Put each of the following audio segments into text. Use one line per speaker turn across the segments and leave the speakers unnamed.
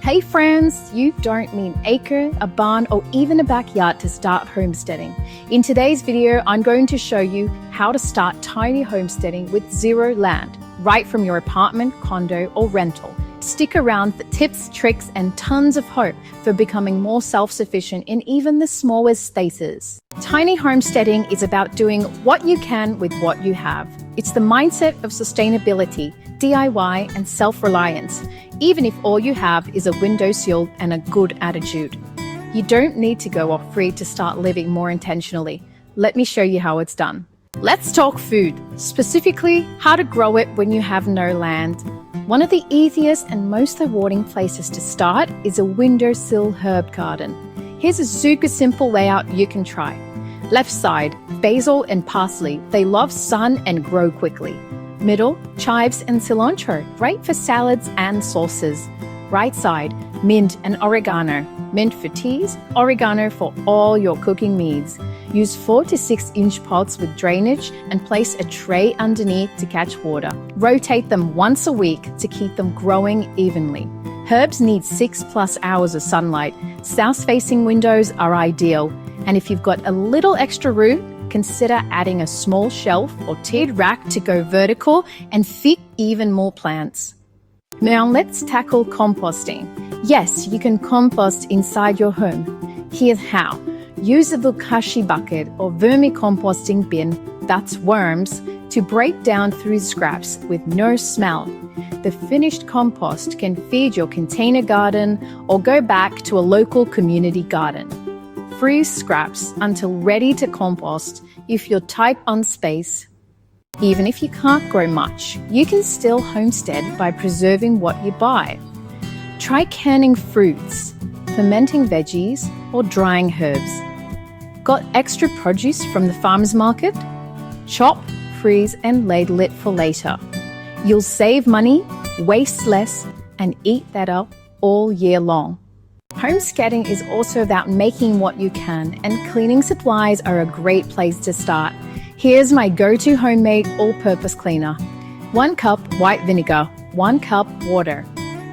Hey friends, you don't need an acre, a barn, or even a backyard to start homesteading. In today's video, I'm going to show you how to start tiny homesteading with zero land, right from your apartment, condo, or rental. Stick around for tips, tricks, and tons of hope for becoming more self-sufficient in even the smallest spaces. Tiny homesteading is about doing what you can with what you have. It's the mindset of sustainability, DIY, and self-reliance, even if all you have is a windowsill and a good attitude. You don't need to go off-grid to start living more intentionally. Let me show you how it's done. Let's talk food, specifically how to grow it when you have no land. One of the easiest and most rewarding places to start is a windowsill herb garden. Here's a super simple layout you can try. Left side, basil and parsley. They love sun and grow quickly. Middle, chives and cilantro, great for salads and sauces. Right side, mint and oregano. Mint for teas, oregano for all your cooking needs. Use 4 to 6 inch pots with drainage and place a tray underneath to catch water. Rotate them once a week to keep them growing evenly. Herbs need 6+ hours of sunlight. South-facing windows are ideal. And if you've got a little extra room, consider adding a small shelf or tiered rack to go vertical and fit even more plants. Now let's tackle composting. Yes, you can compost inside your home. Here's how. Use a bokashi bucket or vermicomposting bin, that's worms, to break down through scraps with no smell. The finished compost can feed your container garden or go back to a local community garden. Freeze scraps until ready to compost if you're tight on space. Even if you can't grow much, you can still homestead by preserving what you buy. Try canning fruits, fermenting veggies, or drying herbs. Got extra produce from the farmer's market? Chop, freeze, and ladle it for later. You'll save money, waste less, and eat better all year long. Homesteading is also about making what you can, and cleaning supplies are a great place to start. Here's my go-to homemade all-purpose cleaner. 1 cup white vinegar, 1 cup water,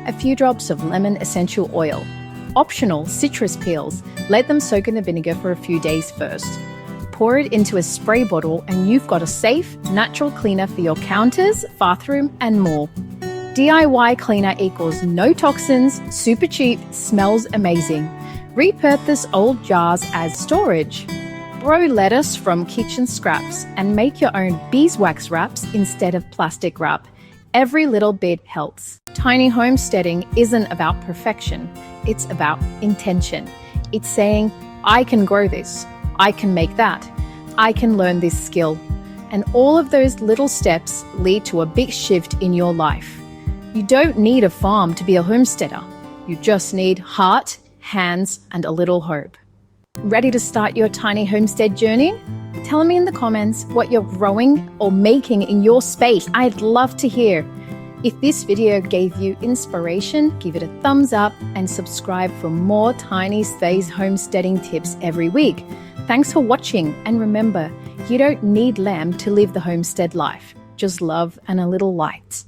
a few drops of lemon essential oil. Optional citrus peels. Let them soak in the vinegar for a few days first. Pour it into a spray bottle and you've got a safe, natural cleaner for your counters, bathroom, and more. DIY cleaner equals no toxins, super cheap, smells amazing. Repurpose old jars as storage. Grow lettuce from kitchen scraps and make your own beeswax wraps instead of plastic wrap. Every little bit helps. Tiny homesteading isn't about perfection, it's about intention. It's saying, I can grow this, I can make that, I can learn this skill. And all of those little steps lead to a big shift in your life. You don't need a farm to be a homesteader. You just need heart, hands, and a little hope. Ready to start your tiny homestead journey? Tell me in the comments what you're growing or making in your space. I'd love to hear. If this video gave you inspiration, give it a thumbs up and subscribe for more tiny space homesteading tips every week. Thanks for watching, and remember, you don't need land to live the homestead life. Just love and a little light.